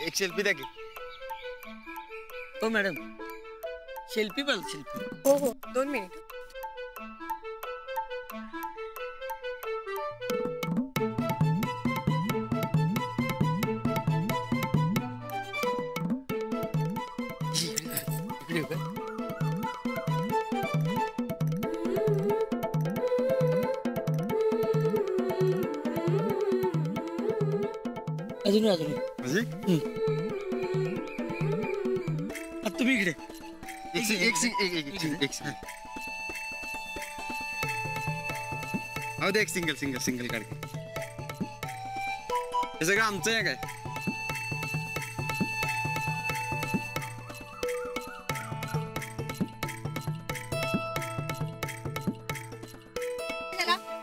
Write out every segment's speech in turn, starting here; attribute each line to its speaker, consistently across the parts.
Speaker 1: एक सेल्फी द्या की.
Speaker 2: हो मॅडम, सेल्फी बोल सेल्फी.
Speaker 3: हो हो 2 मिनिट.
Speaker 2: इकडे येऊ का? अजून अजून आता तुम्ही इकडे.
Speaker 1: हो दे एक सिंगल सिंगल सिंगल काढ. हे सगळं आमचं आहे काय?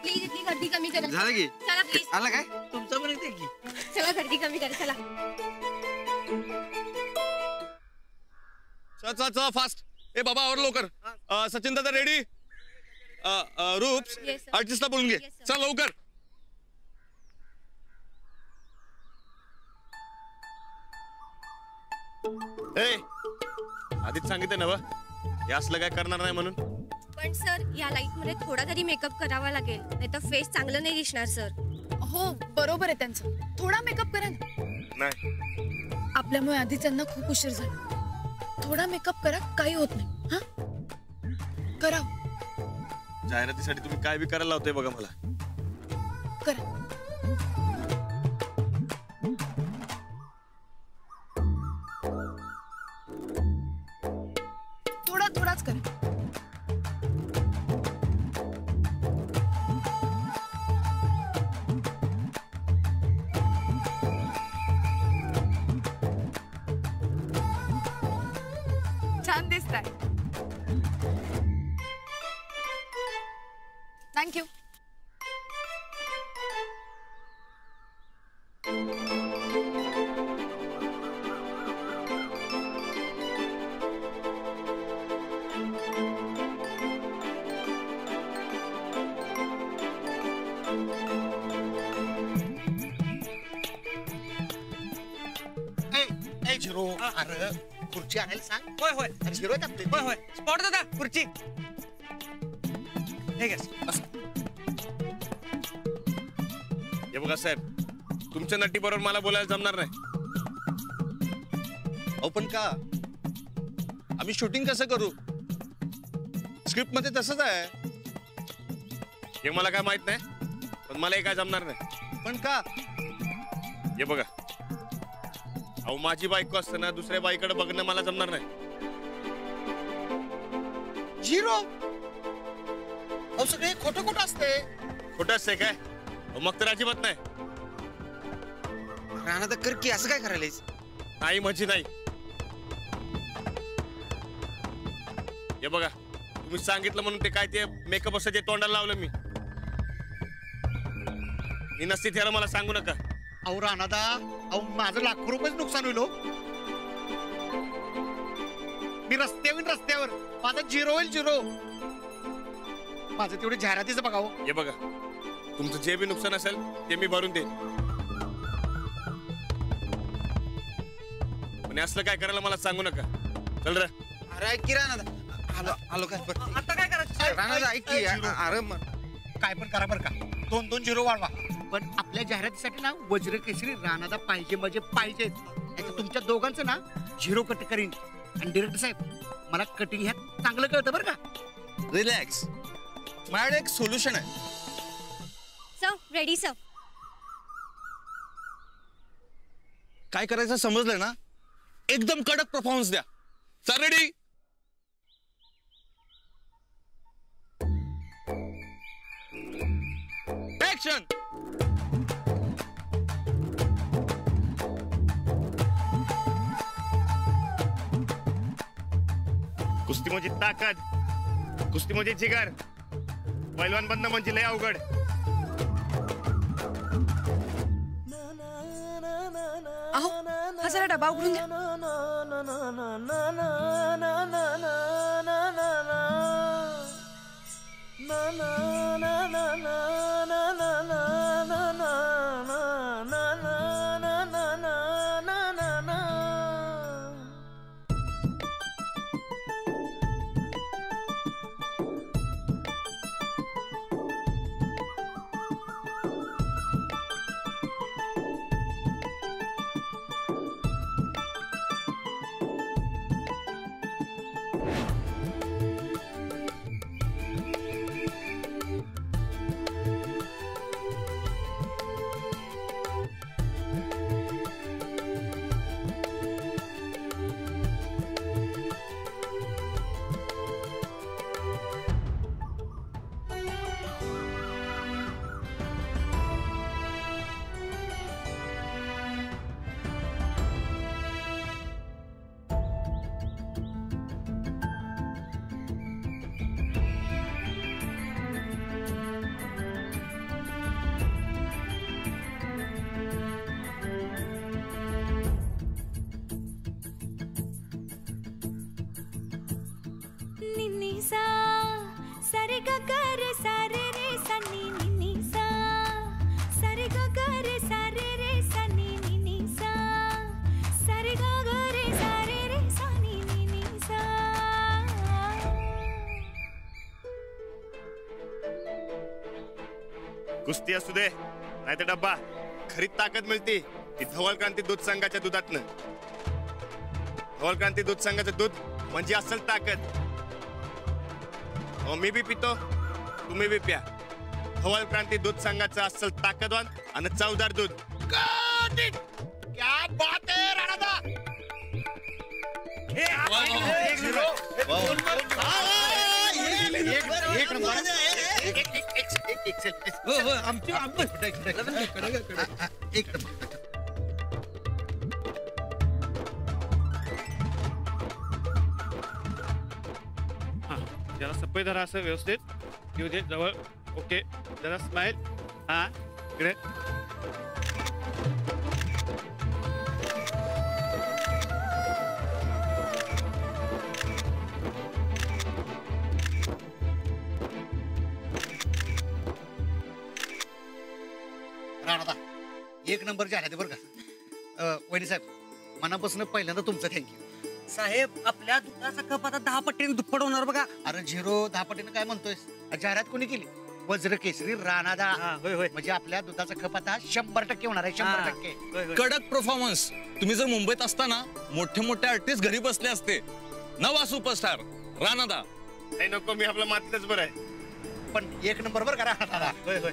Speaker 3: प्लीज इतनी गर्दी कमी करा.
Speaker 1: झालं की
Speaker 3: चला प्लीज.
Speaker 1: आला काय?
Speaker 2: तुमचं पण येते की.
Speaker 3: चला गर्दी कमी करा चला.
Speaker 4: चल चल चल फास्ट. ए बाबा और लवकर. सचिन दादा रेडी. रूप्स आर्टिस्टला बोलून घे. चल लवकर. ए आधीच सांगितलं ना बा हे असलं काय करणार नाही म्हणून.
Speaker 3: पण सर या लाईट मध्ये थोडा तरी मेकअप करावा लागेल, नाही तर फेस चांगलं नाही दिसणार सर.
Speaker 5: हो बरोबर आहे त्यांचं. थोडा मेकअप करा ना.
Speaker 4: नाही
Speaker 5: आपल्यामुळे आधी त्यांना खूप उशीर झाला. थोडा मेकअप करा, काही होत नाही. हा करा
Speaker 4: जाहिरातीसाठी तुम्ही काय बी करायला लावताय बघा मला.
Speaker 5: करा. थोडाच करा. छान दिसताय. थँक्यू.
Speaker 6: झिरो अरे खुर्ची आणायला सांग.
Speaker 2: होय होय
Speaker 6: अरे झिरो आपले.
Speaker 2: होय होय. स्पॉट दादा खुर्ची. हे घ्या बस.
Speaker 4: हे बघा साहेब तुमच्या नटी बरोबर मला बोलायला जमणार नाही.
Speaker 6: अहो पण का? आम्ही शूटिंग कसं करू?
Speaker 4: स्क्रिप्ट मध्ये तसंच आहे. हे मला काय माहित नाही पण मला हे काय जमणार नाही.
Speaker 6: पण का?
Speaker 4: हे बघा अहो माझी बायको असताना दुसऱ्या बाईकडे बघणं मला जमणार नाही.
Speaker 6: झिरो अहो सगळे खोटं खोटं असते.
Speaker 4: खोटं असतंय काय? मग तर अजिबात नाही.
Speaker 1: राणा तर कर की असं काय करायला?
Speaker 4: नाही म्हणजे नाही. हे बघा तुम्ही सांगितलं म्हणून ते काय ते मेकअप असं जे तोंडाला लावलं मी नसती त्याला मला सांगू नका.
Speaker 6: अहो राणादा अहो माझं लाखो रुपये नुकसान होईल. मी रस्त्यावर माझा झिरो होईल. झिरो माझं तेवढे जाहिरातीचं बघावं.
Speaker 4: हे बघा तुमचं जे बी नुकसान असेल ते मी भरून देईन. पण असलं काय करायला मला सांगू नका. चल रे.
Speaker 1: अरे ऐक की राणा. आलो आलो काय
Speaker 2: आता काय करायचं?
Speaker 1: राणा ऐक की. अरे
Speaker 6: काय पण करा बरं का. 2-2 झिरो वाढवा. पण आपल्या जाहिरातीसाठी ना वज्र केसरी राणादा पाहिजे म्हणजे पाहिजे. तुमच्या दोघांचं ना झिरो कट करीन. आणि डिरेक्टर साहेब मला कटिंग ह्यात चांगलं कळतं बरं का.
Speaker 1: रिलॅक्स. माझ्याकडे एक सोल्युशन आहे.
Speaker 3: Sir ready sir.
Speaker 1: काय करायचं समजलं ना? एकदम कडक परफॉर्मन्स द्या.
Speaker 4: चल रेडी.
Speaker 1: ऍक्शन.
Speaker 4: कुस्ती म्हणजे ताकद, कुस्ती म्हणजे जिगर, पैलवान बनणं म्हणजे लय अवघड.
Speaker 5: अहो हा जरा डबा उघडून द्या.
Speaker 4: कुस्ती असू दे नाही तर डब्बा, खरी ताकद मिळते ती धवल क्रांती दूध संघाच्या दुधातनं. धवल क्रांती दूध संघाचं दूध म्हणजे असल ताकद. हो मी बी पितो, तुम्ही बी प्या. धवल क्रांती दूध संघाचं असल ताकदवान आणि चवदार दूध.
Speaker 6: क्या बात आहे राणादा. एक नंबर.
Speaker 2: हो हो आमची
Speaker 6: एक नंबर.
Speaker 7: जरा सफाई धरा असं व्यवस्थित येऊ दे जवळ. ओके जरा स्माईल. हा इकडे.
Speaker 6: राणादा एक नंबर जाहिरात आहे बरं का. वहिनी साहेब मनापासून पहिल्यांदा तुमचं थँक्यू.
Speaker 2: साहेब आपल्या दुधाचा कप आता 10 पट्टीने दुप्पट होणार बघा.
Speaker 6: अरे 0-10 पटीने काय म्हणतोय. जाहिरात कोणी केली. वज्र केसरी राणादा.
Speaker 2: होय होय
Speaker 6: म्हणजे आपल्या दुधाचा खप आता 100% होणार आहे. 100%.
Speaker 2: होय होय.
Speaker 1: कडक परफॉर्मन्स. तुम्ही जर मुंबईत असताना मोठे मोठे आर्टिस्ट घरी बसले असते. नवा सुपरस्टार राणादा.
Speaker 4: नाही नको, मी आपल्या मातीतच बरं आहे.
Speaker 6: पण एक नंबर बरं का राणादा.
Speaker 2: होय होय.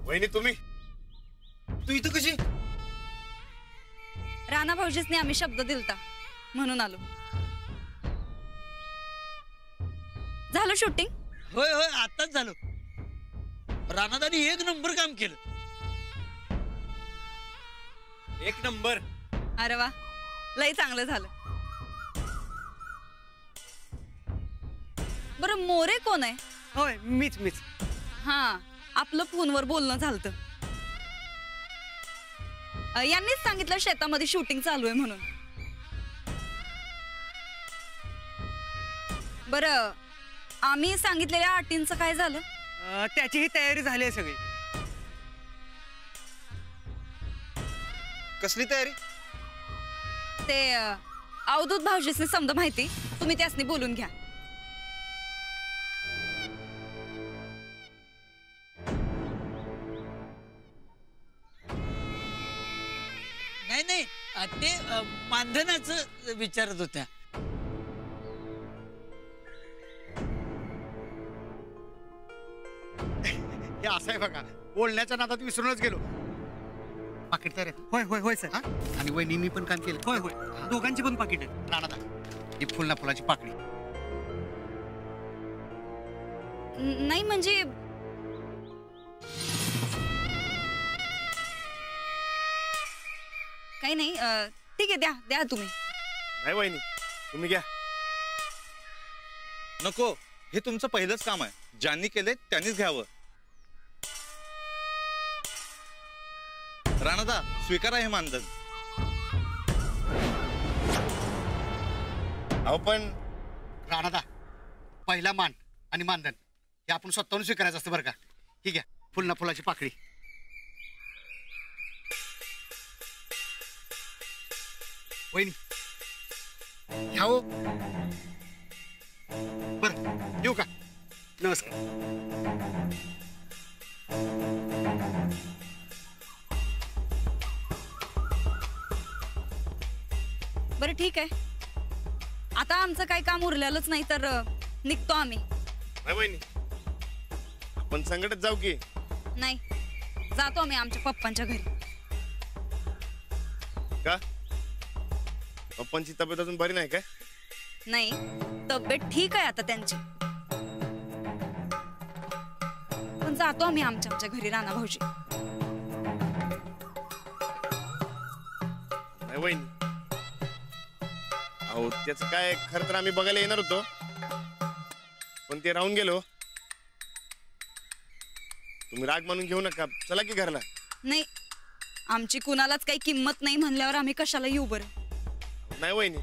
Speaker 4: वहिनी तुम्ही
Speaker 2: तू इथं कशी.
Speaker 8: राणा भाऊजीसने आम्ही शब्द दिलता म्हणून आलो. झालं शूटिंग.
Speaker 2: होय होय आताच झालं. राणादानी एक नंबर काम केलं. एक नंबर.
Speaker 8: अरे वा लय चांगलं झालं. बरं मोरे कोण आहे.
Speaker 2: होय मीच मीच.
Speaker 8: हा आपलं फोनवर बोलणं झालतं. यांनीच सांगितलं शेतामध्ये शूटिंग चालू आहे म्हणून. बरं आम्ही सांगितलेल्या अटींचं काय झालं.
Speaker 2: त्याचीही तयारी झाली आहे सगळी.
Speaker 1: कसली तयारी.
Speaker 8: ते अवधूत भाऊजीसनी समजा माहिती. तुम्ही त्यासनी बोलून घ्या.
Speaker 2: नाही नाही ते मानधनाचं विचारत होत्या.
Speaker 6: हे असं आहे बघा. बोलण्याच्या नादात विसरूनच गेलो. पाकिट तयार आहे.
Speaker 2: होय होय होय सर.
Speaker 6: हा? आणि वहिनी मी पण काम केलं.
Speaker 2: होय होय दोघांची पण पाकिट आहे.
Speaker 6: राणादा ही फुलना फुलाची पाकळी.
Speaker 8: नाही म्हणजे काही नाही. ठीक आहे द्या द्या तुम्ही.
Speaker 4: नाही वहिनी तुम्ही घ्या.
Speaker 1: नको, हे तुमचं पहिलंच काम आहे. ज्यांनी केले त्यांनीच घ्यावं. राणादा स्वीकारा हे मानधन.
Speaker 4: अहो पण
Speaker 6: राणादा पहिला मान आणि मानधन हे आपण स्वतःहून स्वीकारायचं असतं बरं का. ठीक आहे फुलना फुलाची पाकळी. वहिनी घ्या हो. बरं येऊ का. नमस्कार.
Speaker 8: बरं ठीक आहे. आता आमचं काही काम उरलेलंच नाही तर निघतो आम्ही.
Speaker 4: नाही वहिनी आपण संकटात जाऊ की.
Speaker 8: नाही जातो आम्ही आमच्या पप्पांच्या घरी.
Speaker 4: का पप्पांची तब्येत अजून बरी नाही काय.
Speaker 8: नाही तब्येत ठीक आहे आता त्यांची. पण जातो आम्ही आमच्या घरी राणा भाऊजी.
Speaker 4: नाही वहिनी अहो त्याचं काय खरं तर आम्ही बघायला येणार होतो पण ते राहून गेलो. तुम्ही राग मानून घेऊ नका. चला की घरला.
Speaker 8: नाही आमची कुणालाच काही किंमत नाही म्हणल्यावर आम्ही कशाला येऊ बरं.
Speaker 4: नाही वहिनी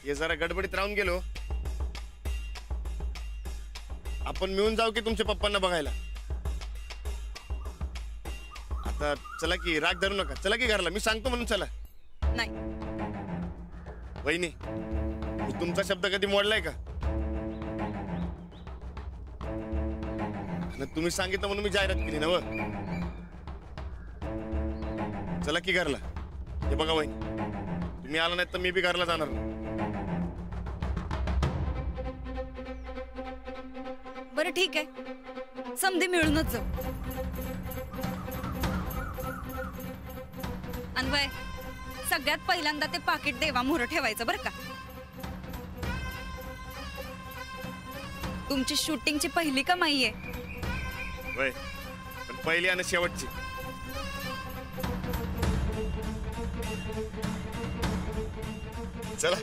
Speaker 4: हे जरा गडबडीत राहून गेलो. आपण मिळून जाऊ की तुमच्या पप्पांना बघायला. आता आता चला की राग धरू नका, चला की घरला, मी सांगतो म्हणून चला.
Speaker 8: नाही.
Speaker 4: वहिनी मी तुमचा शब्द कधी मोडलाय का? आणि तुम्ही सांगितलं म्हणून मी जाहिरात केली ना. चला की घरला. हे बघा वहिनी, तुम्ही आला नाही तर मी बी घरला जाणार नाही.
Speaker 8: बरं ठीक आहे, समधी मिळूनच जाऊ. अन्वय, सगळ्यात पहिल्यांदा ते पाकिट देवा मोहर ठेवायचं बरं का. तुमची शूटिंगची पहिली कमाई आहे.
Speaker 4: वय पण पहिली आणि शेवटची. चला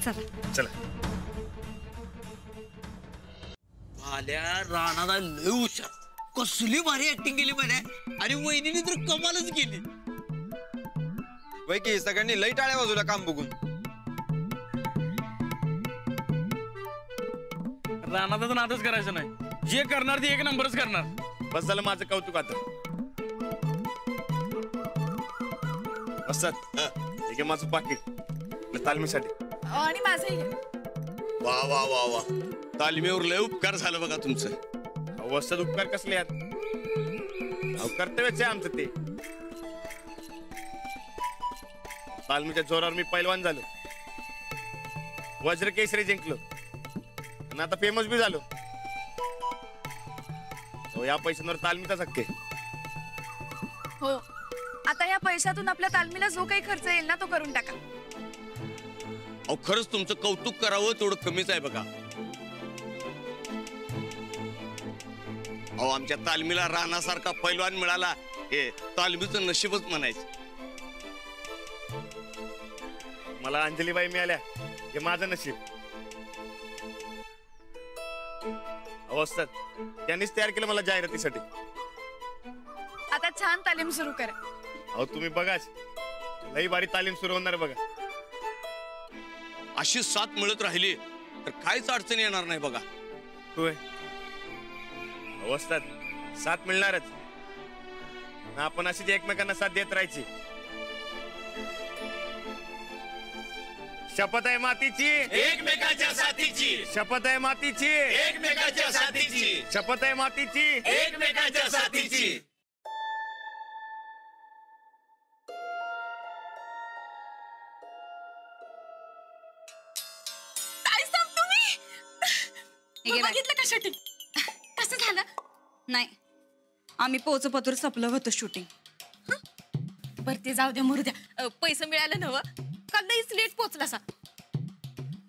Speaker 8: चला.
Speaker 4: चला.
Speaker 2: आल्या राणाला लय हुशार, कसली भारी ऍक्टिंग केली म्हणे. आणि वहिनीने तर कमालच केली.
Speaker 9: वय की सगळ्यांनी लई टाळ्या बाजूला काम बघून.
Speaker 7: रानाचा नादच करायचं नाही, जे करणार ते एक नंबरच करणार.
Speaker 4: बस झालं माझं कौतुक आता. असतात ठीक आहे माझं पाकिट तालमीसाठी.
Speaker 5: आणि माझंही घ्या.
Speaker 1: वा वा वा वा, तालमीवर लय उपकार झालं बघा तुमचं.
Speaker 4: अवस्थेत उपकार कसले आहेत? कर्तव्यच आहे आमचं ते. तालमीच्या जोरावर मी पैलवान झालो, वज्र केसरी जिंकलो आणि आता फेमस बी झालो. या पैशांवर तालमीचा हक्क आहे.
Speaker 5: हो, आता या पैशातून आपल्या तालमीला जो काही खर्च येईल ना तो करून टाका.
Speaker 1: अहो खरंच तुमचं कौतुक करावं तेवढं कमीच आहे बघा. अहो आमच्या तालमीला रानासारखा पैलवान मिळाला हे तालमीचं नशीबच म्हणायचं.
Speaker 4: मला अंजलीबाई मिळाल्या हे माझं नशीब. अवस्थेत त्यांनीच तयार केलं मला जाहिरातीसाठी.
Speaker 5: आता छान तालीम सुरू करा.
Speaker 4: अहो तुम्ही बघाच, लई भारी तालीम सुरू होणार बघा.
Speaker 1: अशी साथ मिळत राहिली तर काहीच अडचण येणार नाही बघा.
Speaker 4: होय, अवस्थेत साथ मिळणारच. आपण अशीच एकमेकांना साथ देत राहायची. शपथ आहे मातीची,
Speaker 1: एकमेकाच्या साथीची.
Speaker 4: शपथ आहे मातीची,
Speaker 1: एकमेकाच्या साथीची.
Speaker 4: शपथ आहे मातीची,
Speaker 1: एकमेकाच्या साथीची.
Speaker 5: बघितलं का शूटिंग कसं झालं?
Speaker 8: नाही, आम्ही पोचपतूर संपलं होतं शूटिंग.
Speaker 5: बरं ते जाऊ द्या, मरू द्या. पैसे मिळालं नव, काल लईच लेट पोचला सा.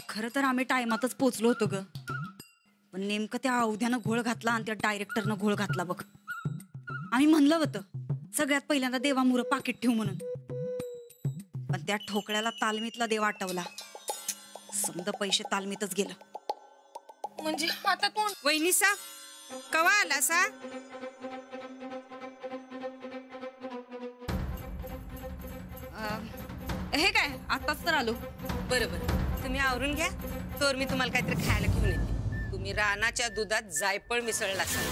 Speaker 8: खरं तर आम्ही टायमातच पोचलो होतो ग, पण नेमकं त्या अवध्यानं घोळ घातला आणि त्या डायरेक्टरनं घोळ घातला बघ. आम्ही म्हणलं होतं सगळ्यात पहिल्यांदा देवा मुरं पाकिट ठेवू म्हणून, पण त्या ठोकळ्याला तालमीतला देव आठवला. समद पैसे तालमीतच गेलं.
Speaker 5: म्हणजे आता कोण?
Speaker 8: वहिनी सा कवा आला सा? हे काय आताच तर आलो.
Speaker 10: बरोबर, तुम्ही आवरून घ्या, तर मी तुम्हाला काहीतरी खायला घेऊन येते. तुम्ही रानाच्या दुधात जायफळ मिसळला असाल.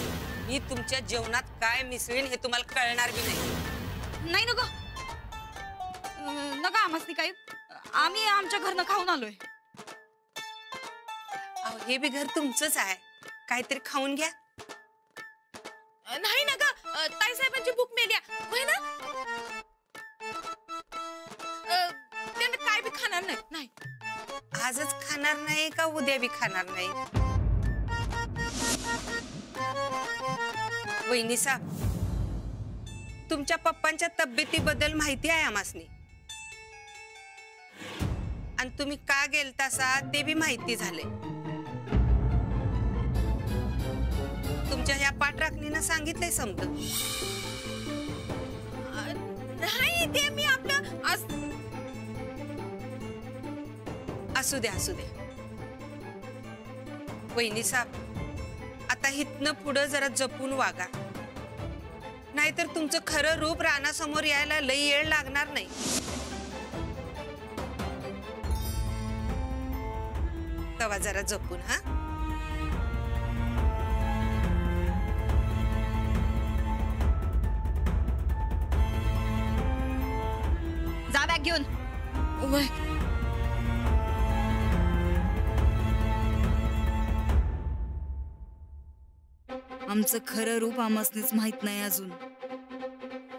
Speaker 10: मी तुमच्या जेवणात काय मिसळीन हे तुम्हाला कळणार बी नाही.
Speaker 8: नाही नको नका आम्हासनी काही, आम्ही आमच्या घरनं खाऊन आलोय.
Speaker 10: अहो हे बी घर तुमचंच आहे, काहीतरी खाऊन घ्या.
Speaker 5: नाही ना ग, ताईसाहेबांची भूक मेल्या होय ना. त्यांना काय बी खाणार नाही. नाही
Speaker 10: आजच खाणार नाही का उद्या बी खाणार नाही? वहिनी साहेब, तुमच्या पप्पांच्या तब्येतीबद्दल माहिती आहे आम्हासनी, आणि तुम्ही का गेलतासा ते बी माहिती झाले. तुमच्या ह्या पाठराखणीनं सांगितलंय समज.
Speaker 5: नाही ते मी आपलं
Speaker 10: असू द्या असू द्या. वहिनी साहेब, आता हितनं पुढं जरा जपून वागा, नाहीतर तुमचं खरं रूप रानासमोर यायला लई वेळ लागणार नाही. तवा जरा जपून. हा
Speaker 8: घेऊन.
Speaker 5: वय
Speaker 8: आमचं खरं रूप आमसनीच माहित नाही अजून.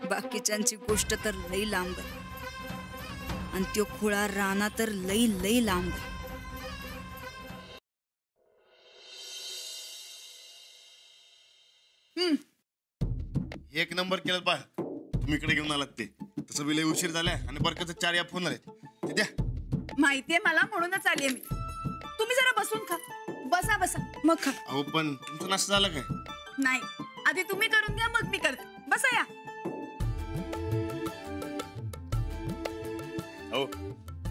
Speaker 8: बाकीच्यांची गोष्ट तर लई लांब आहे. आणि त्यो खुळा राणा तर लई लई लांब आहे.
Speaker 4: एक नंबर केलं पा तुम्ही इकडे घेऊन आलात ते. तसं विलय उशीर झालाय आणि बरकच 4 या फोन आले ते द्या.
Speaker 5: माहितीये मला, म्हणूनच आलीये मी. तुम्ही जरा बसून खा. बसा बसा मग खा.
Speaker 4: अहो पण तुमचं नाश्ता झालं काय?
Speaker 5: नाही, आधी तुम्ही करून घ्या मग मी करते. बसा या.
Speaker 4: अहो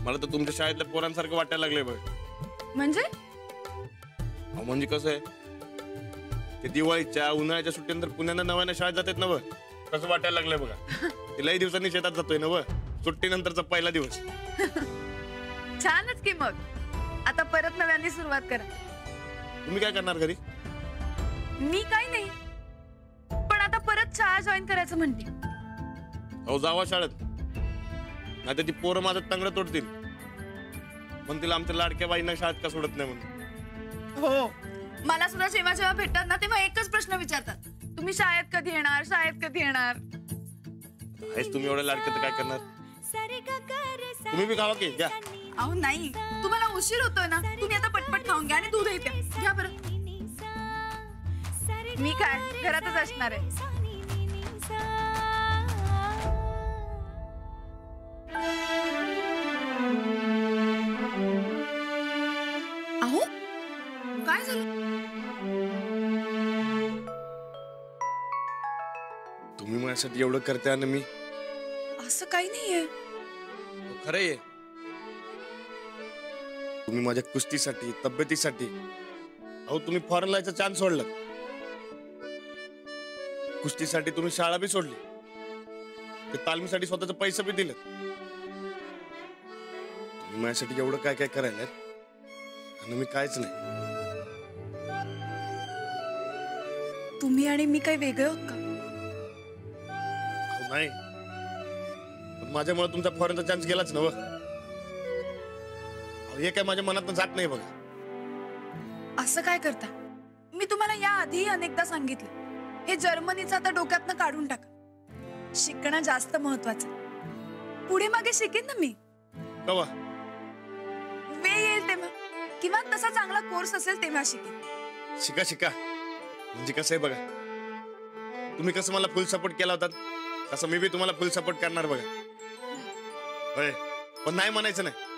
Speaker 4: मला तर तुमच्या शाळेतल्या पोरांसारखं वाटायला लागलंय बघ.
Speaker 5: म्हणजे
Speaker 4: अहो म्हणजे कसं आहे, ते दिवाळीच्या उन्हाळ्याच्या सुट्टीनंतर पुण्यानं नव्यानं शाळेत जातात ना व, कसं वाटायला लागलंय बघा. ते लई दिवसांनी शेतात जातोय ना व, सुट्टीनंतरचा पहिला दिवस.
Speaker 5: छानच की मग. आता परत नव्याने सुरुवात करा.
Speaker 4: तुम्ही काय करणार घरी?
Speaker 5: मी काही नाही, पण आता परत शाळा जॉईन करायचं म्हणते.
Speaker 4: अहो जावा शाळेत, नाही तर ती पोरं माझं तंगड तोडतील. म्हणतील आमच्या लाडक्या बाईंना शाळेत का सोडत नाही म्हणून.
Speaker 5: हो, मला सुद्धा जेव्हा जेव्हा भेटतात ना तेव्हा एकच प्रश्न विचारतात, तुम्ही शाळेत कधी येणार, शाळेत कधी येणार.
Speaker 4: आहेच तुम्ही एवढ्या लाडके तर काय करणार. तुम्ही बी खावा की घ्या.
Speaker 5: अहो नाही, तुम्हाला उशीर होतोय ना, तुम्ही आता पटपट खाऊन घ्या आणि दूध येते घ्या बरं. मी काय घरातच असणार आहे. अहो काय झालं?
Speaker 4: तुम्ही माझ्यासाठी एवढं करते आणि मी
Speaker 5: असं काही नाहीये.
Speaker 4: खरं आहे. तुम्ही माझ्या कुस्तीसाठी, तब्येतीसाठी, अहो तुम्ही फॉरेन लायचा चान्स सोडला. कुस्तीसाठी तुम्ही शाळा बी सोडली, ते तालमीसाठी स्वतःचे पैसे बी दिले. तुम्ही माझ्यासाठी एवढं काय काय करायला आणि मी कायच नाही.
Speaker 5: तुम्ही आणि मी काही वेगळे होत का?
Speaker 4: नाही, पण माझ्यामुळे तुमचा फॉरेनचा चान्स गेलाच ना. हे काय माझ्या मनात जात नाही बघा.
Speaker 5: असं काय करता? मी तुम्हाला या आधीही अनेकदा सांगितलं, हे जर्मनीचं आता डोक्यातनं काढून टाका. शिकणं जास्त महत्वाचं. पुढे मागे शिकेन ना मी.
Speaker 4: कवा
Speaker 5: वेळ येईल तेव्हा, किंवा तसा चांगला कोर्स असेल तेव्हा शिकेन.
Speaker 4: शिका शिका. म्हणजे कसं आहे बघा, तुम्ही कसं मला फुल सपोर्ट केला होता, तसं मी बी तुम्हाला फुल सपोर्ट करणार बघा. होय, पण नाही म्हणायचं नाही.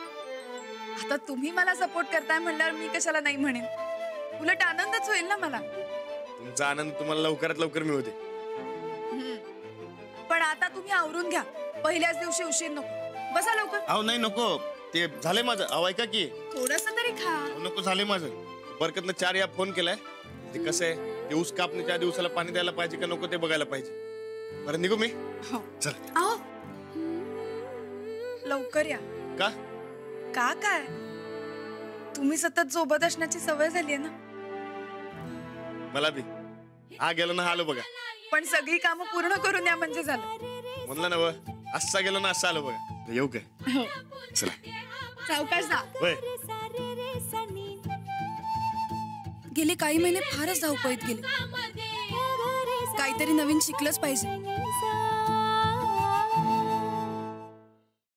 Speaker 5: आता तुम्ही मला सपोर्ट करताय म्हणल्यावर मी कशाला नाही म्हणेन. उलट आनंदच होईल ना मला.
Speaker 4: तुमचा आनंद तुम्हाला लवकरात लवकर मिळू दे.
Speaker 5: पण आता तुम्ही आवरून घ्या, पहिल्याच दिवशी उशीर नको. बसा लवकर.
Speaker 4: अहो नाही नको, ते झालंय माझं. अहो ऐका की,
Speaker 5: थोडस तरी खा.
Speaker 4: नको झालंय माझं. बरकतनं 4 या फोन केलाय. ते कसं आहे, ते ऊस कापणीच्या दिवसाला पाणी द्यायला पाहिजे का नको ते बघायला पाहिजे. बरं निघू मी.
Speaker 5: हो
Speaker 4: चल.
Speaker 5: अहो लवकर या.
Speaker 4: का?
Speaker 5: का काय, तुम्ही सतत सोबत असण्याची सवय झालीये ना.
Speaker 4: मला बी हा गेलो ना आलो बघा.
Speaker 5: पण सगळी कामं पूर्ण करून या म्हणजे झालं.
Speaker 4: म्हणलं ना व, असा गेलो ना असं आलो बघा. येऊ काय? चला.
Speaker 5: सावकाश जा.
Speaker 4: होय.
Speaker 5: गेले काही महिने फारच धावपळीत गेले. काहीतरी नवीन शिकलंच पाहिजे.